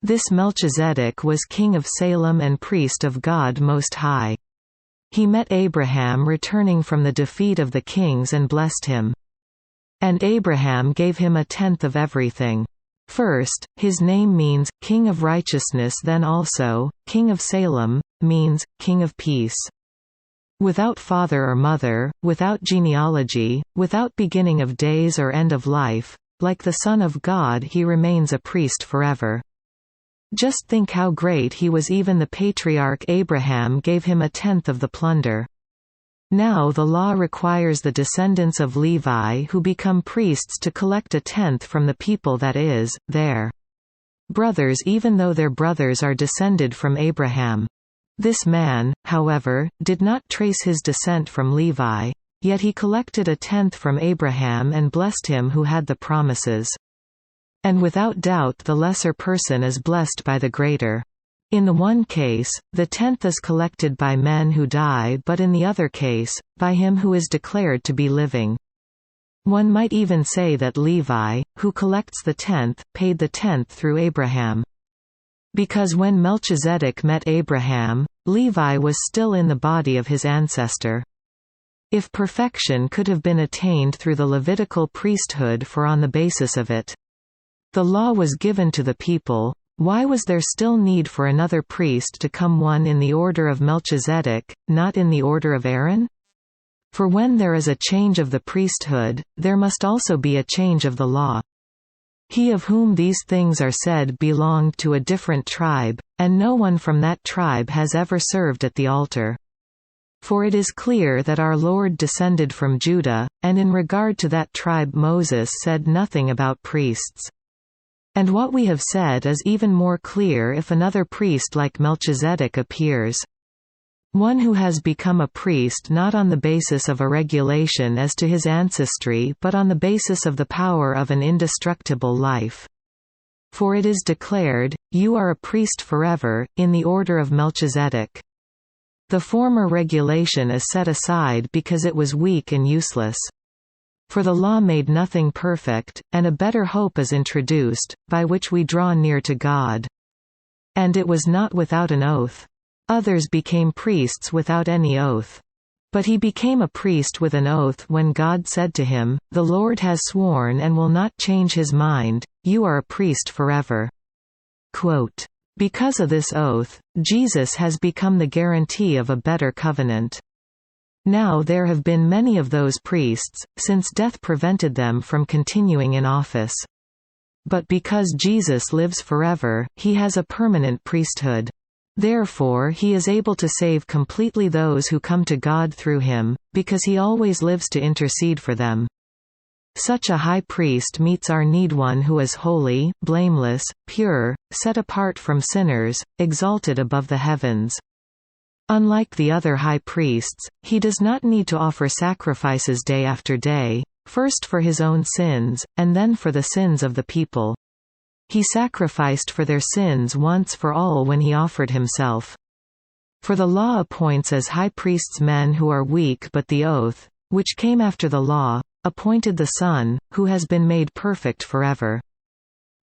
This Melchizedek was king of Salem and priest of God Most High. He met Abraham returning from the defeat of the kings and blessed him. And Abraham gave him a tenth of everything. First, his name means, King of Righteousness, then also, King of Salem, means, King of Peace. Without father or mother, without genealogy, without beginning of days or end of life, like the Son of God he remains a priest forever. Just think how great he was. Even the patriarch Abraham gave him a tenth of the plunder. Now the law requires the descendants of Levi who become priests to collect a tenth from the people, that is, their brothers, even though their brothers are descended from Abraham. This man, however, did not trace his descent from Levi, yet he collected a tenth from Abraham and blessed him who had the promises. And without doubt the lesser person is blessed by the greater. In the one case, the tenth is collected by men who die, but in the other case, by him who is declared to be living. One might even say that Levi, who collects the tenth, paid the tenth through Abraham. Because when Melchizedek met Abraham, Levi was still in the body of his ancestor. If perfection could have been attained through the Levitical priesthood, for on the basis of it, the law was given to the people, why was there still need for another priest to come, one in the order of Melchizedek, not in the order of Aaron? For when there is a change of the priesthood, there must also be a change of the law. He of whom these things are said belonged to a different tribe, and no one from that tribe has ever served at the altar. For it is clear that our Lord descended from Judah, and in regard to that tribe Moses said nothing about priests. And what we have said is even more clear if another priest like Melchizedek appears. One who has become a priest not on the basis of a regulation as to his ancestry, but on the basis of the power of an indestructible life. For it is declared, "You are a priest forever, in the order of Melchizedek." The former regulation is set aside because it was weak and useless. For the law made nothing perfect, and a better hope is introduced, by which we draw near to God. And it was not without an oath. Others became priests without any oath. But he became a priest with an oath when God said to him, "The Lord has sworn and will not change his mind, you are a priest forever." Quote, "Because of this oath, Jesus has become the guarantee of a better covenant. Now there have been many of those priests, since death prevented them from continuing in office. But because Jesus lives forever, he has a permanent priesthood. Therefore he is able to save completely those who come to God through him, because he always lives to intercede for them. Such a high priest meets our need, one who is holy, blameless, pure, set apart from sinners, exalted above the heavens. Unlike the other high priests, he does not need to offer sacrifices day after day, first for his own sins, and then for the sins of the people. He sacrificed for their sins once for all when he offered himself. For the law appoints as high priests men who are weak, but the oath, which came after the law, appointed the Son, who has been made perfect forever.